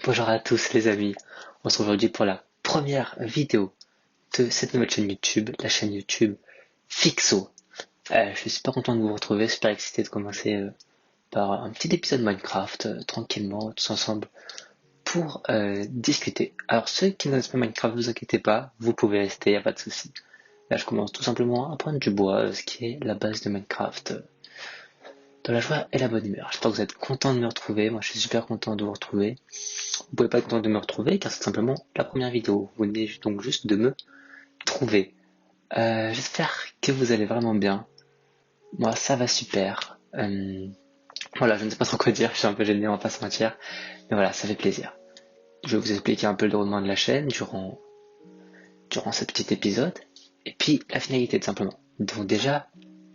Bonjour à tous les amis, on se retrouve aujourd'hui pour la première vidéo de cette nouvelle chaîne YouTube, la chaîne YouTube Fixo. Je suis super content de vous retrouver, super excité de commencer par un petit épisode Minecraft, tranquillement, tous ensemble, pour discuter. Alors ceux qui ne connaissent pas Minecraft, ne vous inquiétez pas, vous pouvez rester, y a pas de souci. Là je commence tout simplement à prendre du bois, ce qui est la base de Minecraft, dans la joie et la bonne humeur. J'espère que vous êtes content de me retrouver, moi je suis super content de vous retrouver. Vous pouvez pas être content de me retrouver car c'est simplement la première vidéo. Vous venez donc juste de me trouver. J'espère que vous allez vraiment bien. Moi, ça va super. Voilà, je ne sais pas trop quoi dire. Je suis un peu gêné, on va pas se mentir. Mais voilà, ça fait plaisir. Je vais vous expliquer un peu le déroulement de la chaîne durant ce petit épisode. Et puis, la finalité, tout simplement. Donc déjà,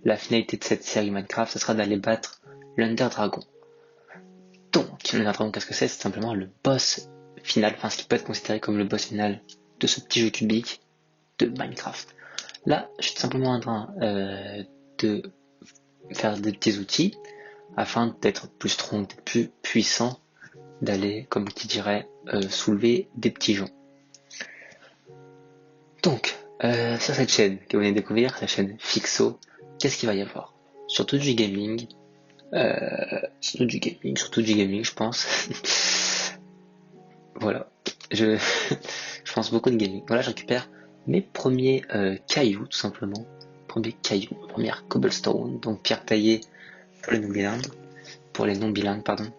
la finalité de cette série Minecraft, ce sera d'aller battre l'Under Dragon. Donc, l'Under Dragon, qu'est-ce que c'est? C'est simplement le boss final, enfin ce qui peut être considéré comme le boss final de ce petit jeu cubique de Minecraft. Là, je suis tout simplement en train de faire des petits outils afin d'être plus strong, d'être plus puissant, d'aller, comme qui dirait, soulever des petits joncs. Donc, sur cette chaîne que vous venez de découvrir, la chaîne Fixo, qu'est-ce qu'il va y avoir? Surtout du gaming, surtout du gaming, je pense. Voilà, je, je pense beaucoup de gaming. Voilà, je récupère mes premiers cailloux, tout simplement. Premiers cailloux, première cobblestone, donc pierre taillée pour les non-bilingues, pardon.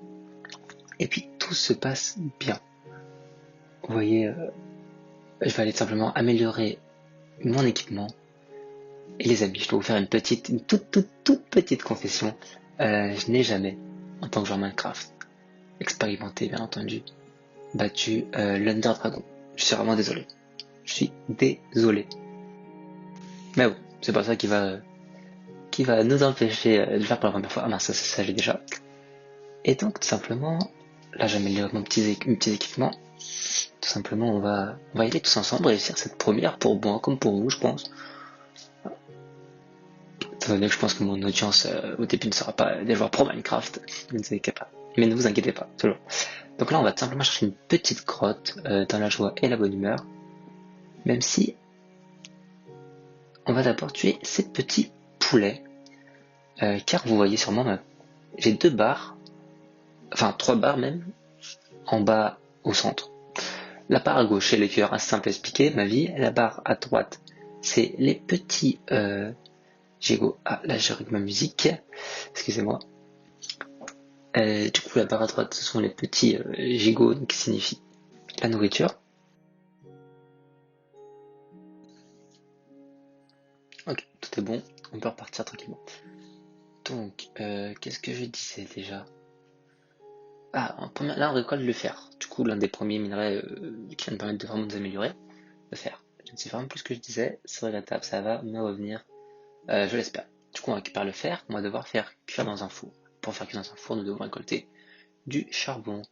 Et puis tout se passe bien. Vous voyez, je vais aller tout simplement améliorer mon équipement. Et les amis, je dois vous faire une toute petite confession. Je n'ai jamais, en tant que joueur Minecraft, expérimenté bien entendu, battu l'Under Dragon. Je suis vraiment désolé. Je suis désolé. Mais bon, c'est pas ça qui va nous empêcher de le faire pour la première fois. Ah mince, ça j'ai déjà. Et donc tout simplement, là j'améliore mes petits équipements. Tout simplement, on va y aller tous ensemble, réussir cette première pour moi comme pour vous, je pense. Étant donné que je pense que mon audience au début ne sera pas des joueurs pro Minecraft, ne vous inquiétez pas. Mais ne vous inquiétez pas, toujours. Donc là, on va tout simplement chercher une petite grotte dans la joie et la bonne humeur. Même si on va d'abord tuer ces petits poulets. Car vous voyez sûrement, j'ai 2 barres, enfin 3 barres même, en bas au centre. La barre à gauche, c'est les cœurs, assez simple à expliquer, ma vie. La barre à droite, c'est les petits gigots. Ah, là j'ai ma musique, excusez-moi. Du coup, la barre à droite, ce sont les petits gigots, qui signifie la nourriture. Ok, tout est bon, on peut repartir tranquillement. Donc, qu'est-ce que je disais déjà? Ah, là on récolte le fer. Du coup, l'un des premiers minerais qui va nous permettre de vraiment nous améliorer, le fer. Je ne sais vraiment plus ce que je disais, c'est regrettable, ça va me revenir, je l'espère. Du coup, on récupère le fer, on va devoir faire cuire dans un four. Pour faire cuire dans un four, nous devons récolter du charbon,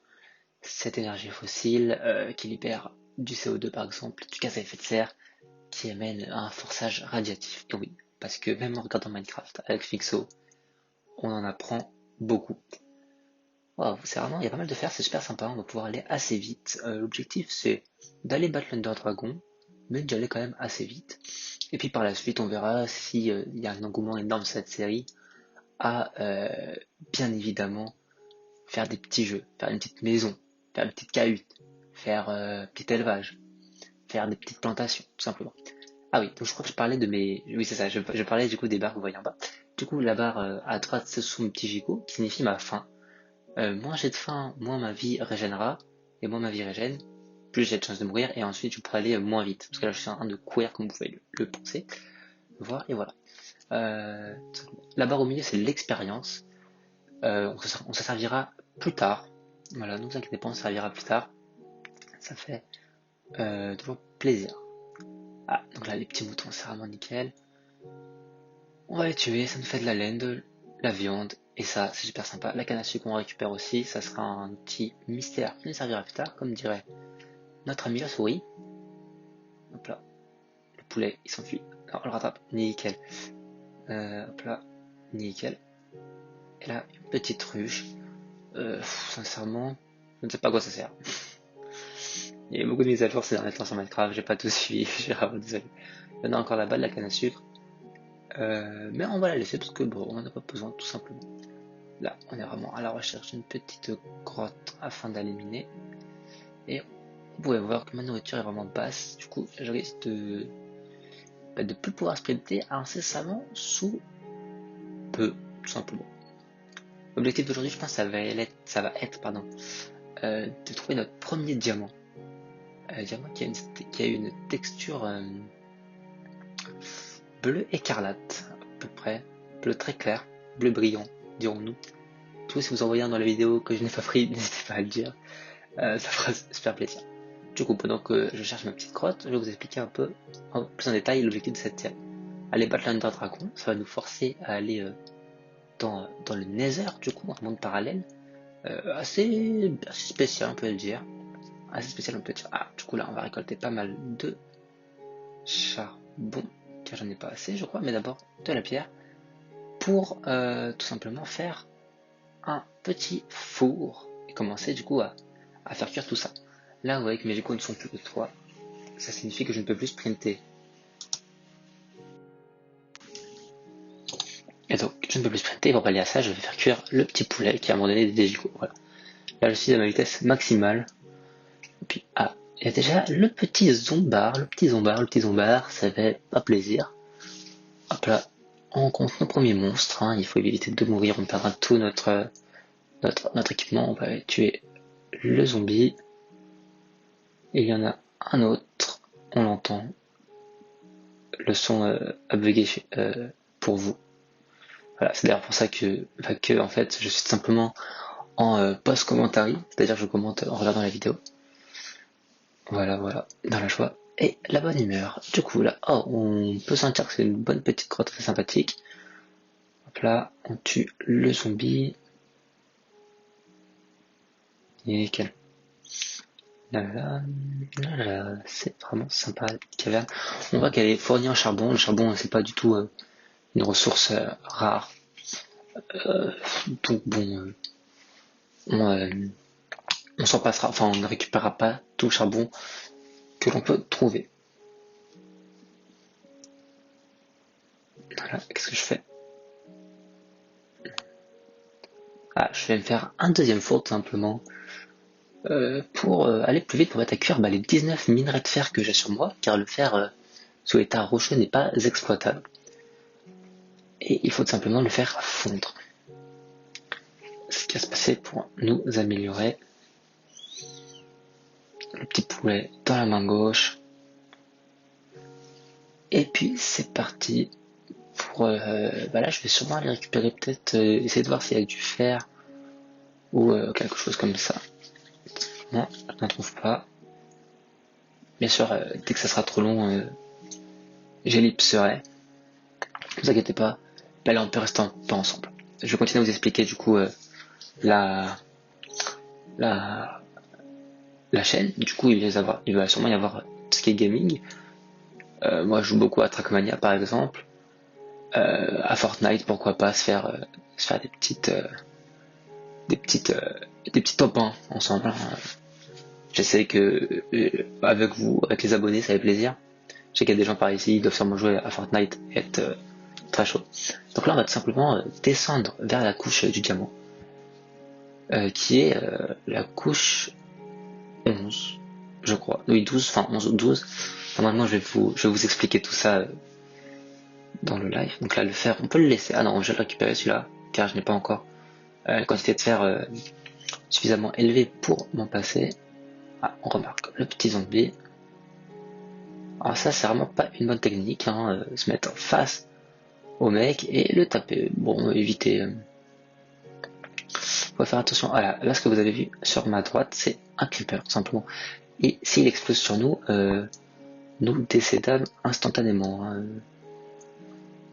cette énergie fossile qui libère du CO2 par exemple, du gaz à effet de serre, qui amène à un forçage radiatif. Et oui, parce que même en regardant Minecraft avec Fixo, on en apprend beaucoup. Wow, c'est vraiment, il y a pas mal de fer, c'est super sympa, on va pouvoir aller assez vite. L'objectif c'est d'aller battre l'Under Dragon, mais d'y aller quand même assez vite. Et puis par la suite, on verra si il y a un engouement énorme de cette série à bien évidemment faire des petits jeux, faire une petite maison, faire une petite cahute, faire un petit élevage, faire des petites plantations, tout simplement. Ah oui, donc je crois que je parlais de mes... Oui, c'est ça, je parlais du coup des barres que vous voyez en bas. Du coup, la barre à droite, ce sont mes petits gigots, qui signifie ma faim. Moins j'ai de faim, moins ma vie régénera, et moins ma vie régène, plus j'ai de chances de mourir, et ensuite je pourrai aller moins vite. Parce que là, je suis en train de courir, comme vous pouvez le penser. Voir, et voilà. La barre au milieu, c'est l'expérience. On se servira plus tard. Voilà, ne vous inquiétez pas, on se servira plus tard. Ça fait toujours plaisir. Ah, donc là, les petits moutons, c'est vraiment nickel. On va les tuer, ça nous fait de la laine, de la viande, et ça, c'est super sympa. La canne à sucre qu'on récupère aussi, ça sera un petit mystère qui nous servira plus tard, comme dirait notre ami la souris. Hop là, le poulet, il s'enfuit. Alors, on le rattrape, nickel. Hop là, nickel. Et là, une petite ruche. Sincèrement, Je ne sais pas à quoi ça sert. Il y a eu beaucoup de mises à jour ces derniers temps sur Minecraft, j'ai pas tout suivi, je suis vraiment désolé. Il y en a encore là-bas de la canne à sucre. Mais on va la laisser parce que bon, on n'en a pas besoin tout simplement. Là, on est vraiment à la recherche d'une petite grotte afin d'éliminer. Et vous pouvez voir que ma nourriture est vraiment basse. Du coup, je risque de plus pouvoir sprinter incessamment sous peu, tout simplement. L'objectif d'aujourd'hui, je pense, ça va être de trouver notre premier diamant. Diamant qui a une texture bleu écarlate, à peu près. Bleu très clair, bleu brillant, dirons-nous. Du coup, si vous en voyez un dans la vidéo que je n'ai pas pris, n'hésitez pas à le dire. Ça fera super plaisir. Du coup, pendant que je cherche ma petite grotte, je vais vous expliquer un peu plus en détail l'objectif de cette série. Aller battre l'Under Dragon, ça va nous forcer à aller dans le Nether, du coup, un monde parallèle, assez spécial, on peut le dire. Assez spécial, on peut dire. Ah, du coup, là, on va récolter pas mal de charbon, car j'en ai pas assez, je crois, mais d'abord de la pierre, pour tout simplement faire un petit four et commencer, du coup, à faire cuire tout ça. Là, vous voyez que mes icônes ne sont plus de 3. Ça signifie que je ne peux plus sprinter. Et donc, je ne peux plus sprinter. Pour pallier à ça, je vais faire cuire le petit poulet qui a abandonné des icônes. Voilà. Là, je suis à ma vitesse maximale. Et puis, ah, il y a déjà le petit zombard. Le petit zombard, ça fait pas plaisir. Hop là, on rencontre nos premiers monstres. Hein. Il faut éviter de mourir. On perdra tout notre équipement. On va tuer le zombie. Et il y en a un autre. On l'entend. Le son a bugué pour vous. Voilà, c'est d'ailleurs pour ça que en fait je suis simplement en post-commentary, c'est-à-dire que je commente en regardant la vidéo. Voilà, dans la joie et la bonne humeur. Du coup là, oh, on peut sentir que c'est une bonne petite grotte très sympathique. Hop là, on tue le zombie. Nickel. Là, c'est vraiment sympa la petite caverne. On voit qu'elle est fournie en charbon. Le charbon, c'est pas du tout une ressource rare. Donc bon, on s'en passera, enfin on ne récupérera pas tout le charbon que l'on peut trouver. Voilà, qu'est-ce que je fais? Ah, je vais me faire un deuxième four tout simplement pour aller plus vite pour mettre à cuire les 19 minerais de fer que j'ai sur moi, car le fer sous état rocheux n'est pas exploitable. Et il faut tout simplement le faire fondre. Ce qui va se passer pour nous améliorer. Le petit poulet dans la main gauche. Et puis c'est parti pour... là je vais sûrement aller récupérer peut-être, essayer de voir s'il y a du fer ou quelque chose comme ça. Non, je n'en trouve pas. Bien sûr, dès que ça sera trop long, j'ellipserai. Ne vous inquiétez pas. Là, on peut rester un peu ensemble. Je vais continuer à vous expliquer du coup la, la, la chaîne. Du coup, il va sûrement y avoir tout ce qui est gaming. Moi, je joue beaucoup à Trackmania par exemple. À Fortnite, pourquoi pas se faire des petits top 1 ensemble. Hein. J'essaie que avec vous, avec les abonnés, ça fait plaisir. Je sais qu'il y a des gens par ici, ils doivent sûrement jouer à Fortnite et être très chaud. Donc là, on va tout simplement descendre vers la couche du diamant, qui est la couche 11, je crois. Oui, 12, enfin 11 ou 12. Normalement, je vais vous expliquer tout ça dans le live. Donc là, le fer, on peut le laisser. Ah non, je vais le récupérer celui-là, car je n'ai pas encore la quantité de fer suffisamment élevée pour m'en passer. Ah, on remarque le petit zombie. Alors ça, c'est vraiment pas une bonne technique, hein, se mettre en face au mec et le taper. Bon, éviter. Faut faire attention. Voilà, là ce que vous avez vu sur ma droite, c'est un creeper, tout simplement. Et s'il explose sur nous, nous décédons instantanément, hein,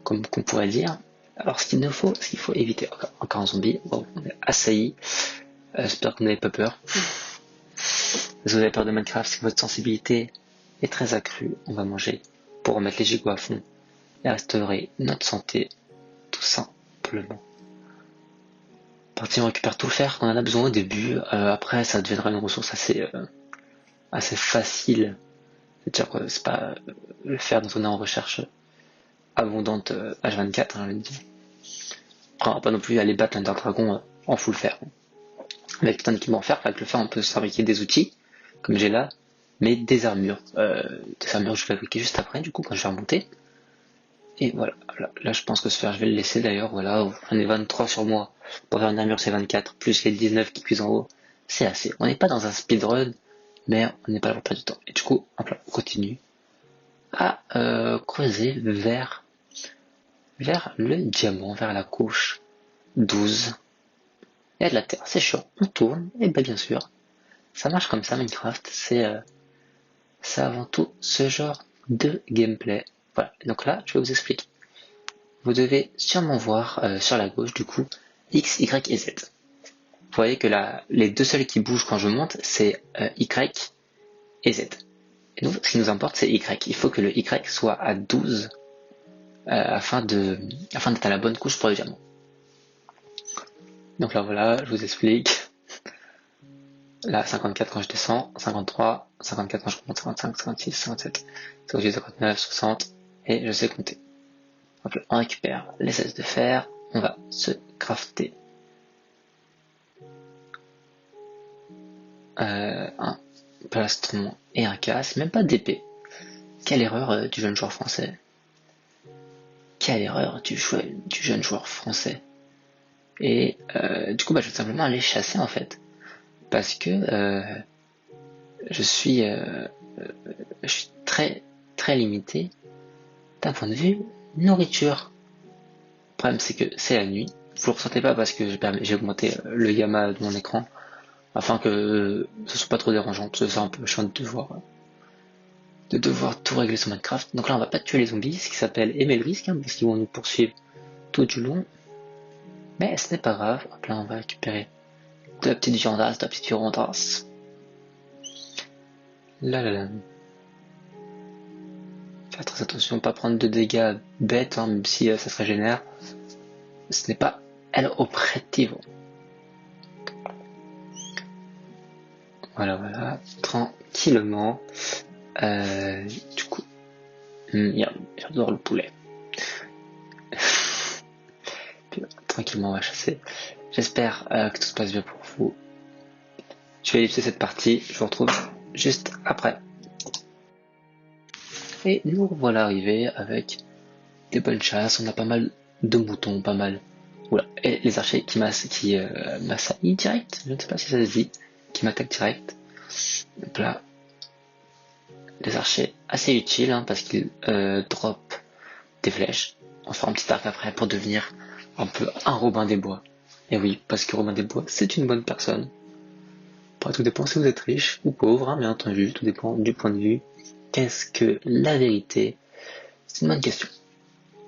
comme qu'on pourrait dire. Alors ce qu'il faut éviter, encore un zombie, bon, on est assailli. J'espère que vous n'avez pas peur. Si vous avez peur de Minecraft, c'est que votre sensibilité est très accrue. On va manger pour remettre les gigots à fond et restaurer notre santé, tout simplement. Partie on récupère tout le fer qu'on en a besoin au début. Après ça deviendra une ressource assez facile. C'est-à-dire que c'est pas le fer dont on est en recherche abondante H24, hein, je veux dire. Après, on va pas non plus aller battre l'Ender Dragon en full fer. Avec tout un équipement en fer, avec le fer on peut se fabriquer des outils, comme j'ai là, mais des armures. Des armures que je vais fabriquer juste après, du coup, quand je vais remonter. Et voilà, là je pense que ce fer je vais le laisser d'ailleurs, voilà, j'en ai 23 sur moi, pour faire une armure c'est 24, plus les 19 qui cuisent en haut, c'est assez. On n'est pas dans un speedrun, mais on n'est pas là pour perdre du temps. Et du coup, hop là, on continue à creuser vers le diamant, vers la couche 12. Il y a de la terre, c'est chiant, on tourne, et bien sûr, ça marche comme ça Minecraft, c'est avant tout ce genre de gameplay. Voilà, donc là, je vais vous expliquer. Vous devez sûrement voir sur la gauche, du coup, X, Y et Z. Vous voyez que les deux seuls qui bougent quand je monte, c'est Y et Z. Et nous, ce qui nous importe, c'est Y. Il faut que le Y soit à 12 afin d'être à la bonne couche pour le diamant. Donc là, voilà, je vous explique. Là, 54 quand je descends, 53, 54 quand je monte, 55, 56, 57, 58, 59, 60, et je sais compter. Donc là, on récupère les 16 de fer, on va se crafter un plastron et un casse, même pas d'épée. Quelle erreur du jeune joueur français. Quelle erreur du jeune joueur français. Et du coup, je vais simplement aller chasser en fait. Parce que je suis très très limité d'un point de vue nourriture. Le problème c'est que c'est la nuit. Vous le ressentez pas parce que j'ai augmenté le gamma de mon écran afin que ce soit pas trop dérangeant. C'est un peu chiant de devoir tout régler sur Minecraft. Donc là on va pas tuer les zombies, ce qui s'appelle aimer le risque, hein, parce qu'ils vont nous poursuivre tout du long. Mais ce n'est pas grave. Hop là on va récupérer de la petite viandasse, de la petite viandasse. Là là là. Faire très attention, pas prendre de dégâts bêtes, hein, même si ça se régénère. Ce n'est pas el objetivo. Voilà, voilà, tranquillement. Du coup, j'adore le poulet. Puis, tranquillement, on va chasser. J'espère que tout se passe bien pour vous. Je vais ellipser cette partie, je vous retrouve juste après. Et nous voilà arrivés avec des bonnes chasses, on a pas mal de moutons, pas mal. Oula, et les archers qui m'assaillent direct, je ne sais pas si ça se dit, qui m'attaquent direct. Donc là, les archers assez utiles, hein, parce qu'ils drop des flèches. On fera un petit arc après pour devenir un peu un Robin des Bois. Et oui, parce que Robin des Bois, c'est une bonne personne. Après, tout dépend si vous êtes riche ou pauvre, hein, bien entendu, tout dépend du point de vue. Qu'est-ce que la vérité? C'est une bonne question.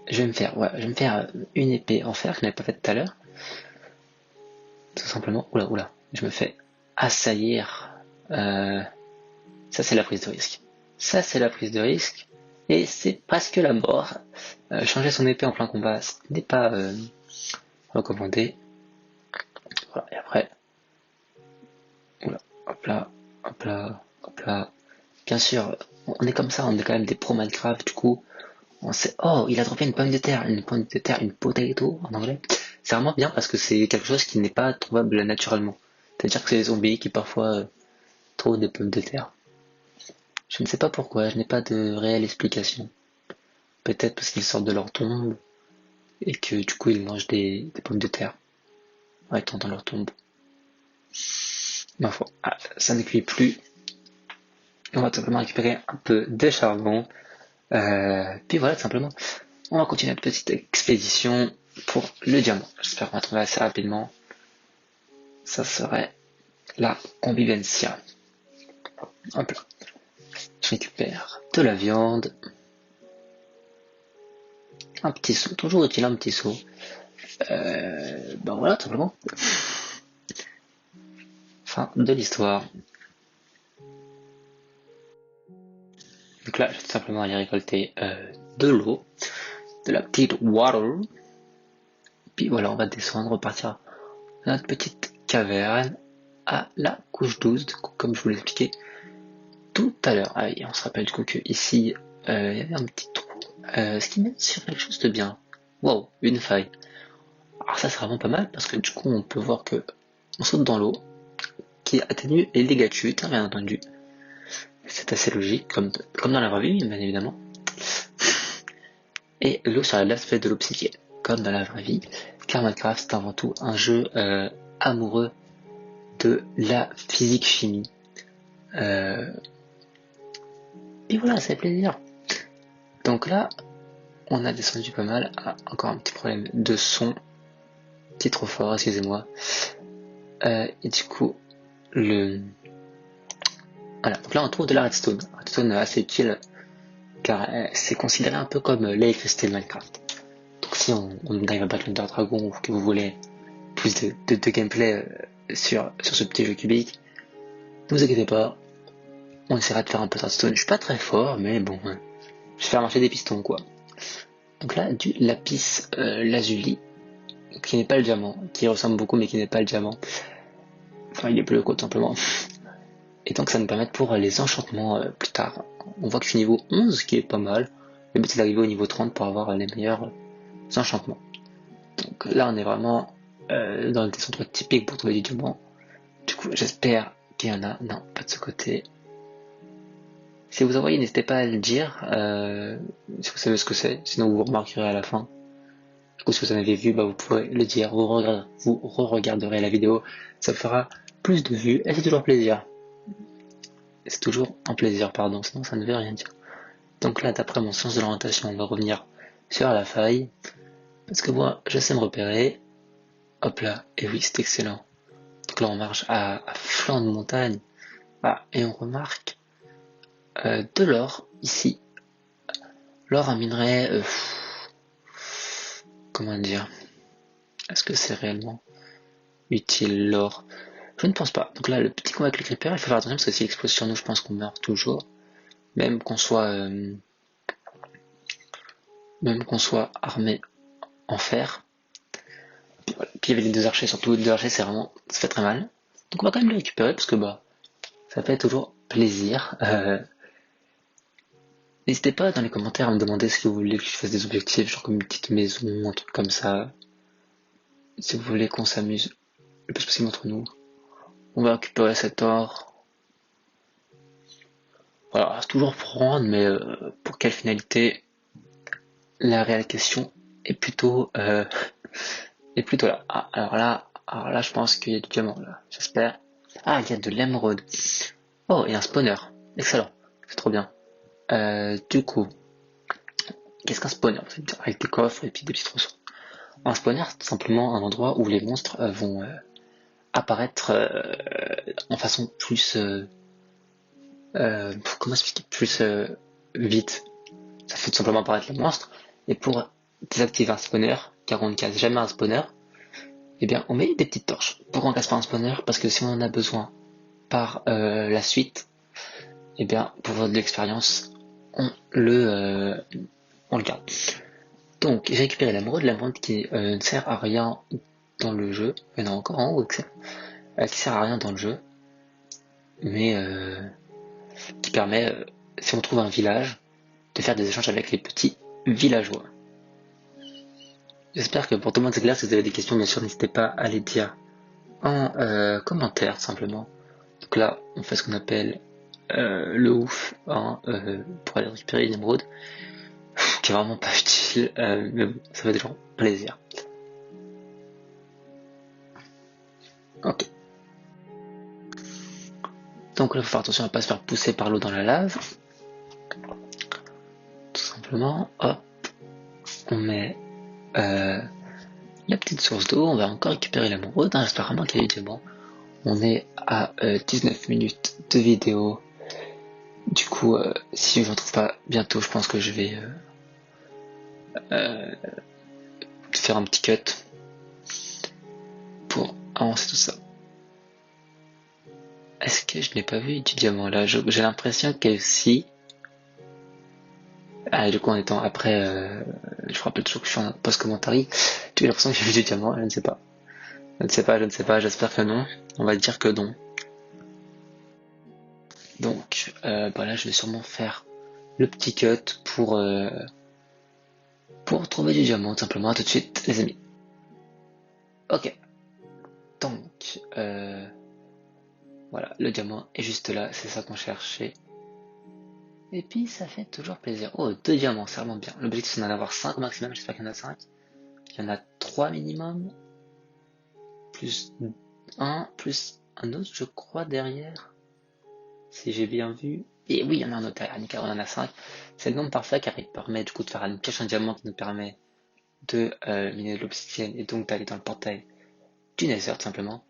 Je vais me faire une épée en fer que je n'avais pas faite tout à l'heure. Tout simplement. Oula, je me fais assaillir. Ça c'est la prise de risque. Ça c'est la prise de risque. Et c'est presque la mort. Changer son épée en plein combat, ce n'est pas recommandé. Voilà, et après. Oula, hop là, hop là, hop là. Bien sûr, on est comme ça, on est quand même des pro Minecraft, du coup, on sait, oh, il a droppé une pomme de terre, une potato en anglais. C'est vraiment bien parce que c'est quelque chose qui n'est pas trouvable naturellement. C'est-à-dire que c'est les zombies qui parfois trouvent des pommes de terre. Je ne sais pas pourquoi, je n'ai pas de réelle explication. Peut-être parce qu'ils sortent de leur tombe et que du coup ils mangent des pommes de terre en étant dans leur tombe. Ma foi, ça ne cuit plus. On va tout simplement récupérer un peu de charbon. Puis voilà, tout simplement, on va continuer notre petite expédition pour le diamant. J'espère qu'on va trouver assez rapidement. Ça serait la convivencia. Hop là. Je récupère de la viande. Un petit seau, toujours utile un petit seau. Ben voilà, tout simplement. Fin de l'histoire. Donc là, je vais tout simplement aller récolter de l'eau, de la petite water. Puis voilà, on va descendre, repartir notre petite caverne à la couche 12, du coup, comme je vous l'ai expliqué tout à l'heure. Ah oui, on se rappelle du coup que ici il y avait un petit trou, ce qui mène sur quelque chose de bien. Wow, une faille. Alors ça c'est vraiment pas mal parce que du coup on peut voir que on saute dans l'eau qui atténue les dégâts de chute, hein, bien entendu. C'est assez logique, comme dans la vraie vie, bien évidemment. Et l'eau sur la lave fait de l'obsidienne, comme dans la vraie vie, car Minecraft c'est avant tout un jeu amoureux de la physique-chimie. Et voilà, ça fait plaisir. Donc là, on a descendu pas mal. Ah, encore un petit problème de son. Petit trop fort, excusez-moi. Et du coup, voilà, donc là on trouve de la redstone. Redstone assez utile, car c'est considéré un peu comme l'électricité de Minecraft. Donc si on arrive à battre l'Under Dragon ou que vous voulez plus de gameplay sur ce petit jeu cubique, ne vous inquiétez pas, on essaiera de faire un peu de redstone. Je suis pas très fort, mais bon, je vais faire marcher des pistons quoi. Donc là, du lapis lazuli, qui n'est pas le diamant, qui ressemble beaucoup mais qui n'est pas le diamant. Enfin, il est bleu quoi, tout simplement. Et donc ça nous permet pour les enchantements plus tard. On voit que je suis niveau 11, qui est pas mal. Le but c'est d'arriver au niveau 30 pour avoir les meilleurs enchantements. Donc là on est vraiment dans le descente typique pour trouver du diamant. Du coup j'espère qu'il y en a. Non, pas de ce côté. Si vous en voyez, n'hésitez pas à le dire, si vous savez ce que c'est, sinon vous remarquerez à la fin. Du coup si vous en avez vu, bah, vous pourrez le dire, vous re-regarderez la vidéo, ça fera plus de vues et c'est toujours plaisir. C'est toujours un plaisir, pardon, sinon ça ne veut rien dire. Donc là, d'après mon sens de l'orientation, on va revenir sur la faille. Parce que moi, je sais me repérer. Hop là, et oui, c'est excellent. Donc là, on marche à flanc de montagne. Ah, et on remarque de l'or, ici. L'or, un minerai... comment dire? Est-ce que c'est réellement utile, l'or? Je ne pense pas. Donc là, le petit combat avec le creeper, il faut faire attention parce que s'il explose sur nous, je pense qu'on meurt toujours. Même qu'on soit armé en fer. Puis il y avait les deux archers, surtout les deux archers, ça fait très mal. Donc on va quand même les récupérer parce que bah ça fait toujours plaisir. N'hésitez pas dans les commentaires à me demander si vous voulez que je fasse des objectifs, genre comme une petite maison, un truc comme ça. Si vous voulez qu'on s'amuse le plus possible entre nous. On va récupérer cet or. Voilà, c'est toujours prendre, mais pour quelle finalité? La réelle question est plutôt là. Ah, alors là, je pense qu'il y a du diamant là. J'espère. Ah, il y a de l'émeraude. Oh, et un spawner. Excellent. C'est trop bien. Du coup, qu'est-ce qu'un spawner? Avec des coffres et puis des petites ressources. Un spawner, c'est tout simplement un endroit où les monstres vont apparaître en façon plus... comment expliquer? Plus vite. Ça fait tout simplement apparaître les monstres. Et pour désactiver un spawner, car on ne casse jamais un spawner, eh bien, on met des petites torches. Pourquoi on casse pas un spawner? Parce que si on en a besoin par la suite, eh bien, pour avoir de l'expérience, on le garde. Donc, j'ai récupéré l'émeraude qui ne sert à rien dans le jeu. Il y en a encore en haut, excellent. Qui sert à rien dans le jeu, mais qui permet, si on trouve un village, de faire des échanges avec les petits villageois. J'espère que pour tout le monde c'est clair. Si vous avez des questions, bien sûr, n'hésitez pas à les dire en commentaire, tout simplement. Donc là, on fait ce qu'on appelle le ouf, hein, pour aller récupérer l'émeraude, qui est vraiment pas utile, mais bon, ça fait toujours plaisir. Ok. Donc là, il faut faire attention à ne pas se faire pousser par l'eau dans la lave. Tout simplement, hop, on met la petite source d'eau, on va encore récupérer l'émeraude, hein, j'espère vraiment qu'il y a eu du diamant. On est à 19 minutes de vidéo. Du coup, si je n'en trouve pas bientôt, je pense que je vais faire un petit cut pour avancer tout ça. Est-ce que je n'ai pas vu du diamant là? J'ai l'impression que si. Ah, du coup, en étant après, je me rappelle toujours que je suis en post-commentary, j'ai l'impression que j'ai vu du diamant, je ne sais pas. je ne sais pas, j'espère que non. On va dire que non. Donc, là, je vais sûrement faire le petit cut pour trouver du diamant, tout simplement. À tout de suite, les amis. Ok, donc, voilà, le diamant est juste là, c'est ça qu'on cherchait. Et puis, ça fait toujours plaisir. Oh, deux diamants, c'est vraiment bien. L'objectif, c'est d'en avoir 5 au maximum, j'espère qu'il y en a 5. Il y en a 3 minimum, plus un, plus un autre, je crois, derrière. Si j'ai bien vu. Et oui, il y en a un autre derrière, nickel, on en a 5. C'est le nombre parfait car il permet du coup de faire une pioche en diamant qui nous permet de miner de l'obsidienne et donc d'aller dans le portail du Nether tout simplement.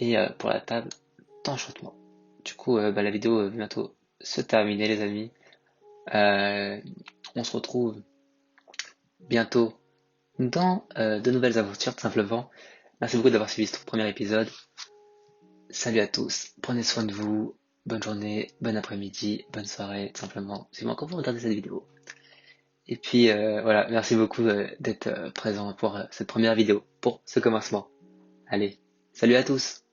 Et pour la table d'enchantement. Du coup, la vidéo va bientôt se terminer les amis. Euh, on se retrouve bientôt dans de nouvelles aventures tout simplement. Merci beaucoup d'avoir suivi ce premier épisode. Salut à tous, prenez soin de vous, bonne journée, bon après-midi, bonne soirée, tout simplement, suivant quand vous regardez cette vidéo. Et puis voilà, merci beaucoup d'être présent pour cette première vidéo, pour ce commencement. Allez, salut à tous!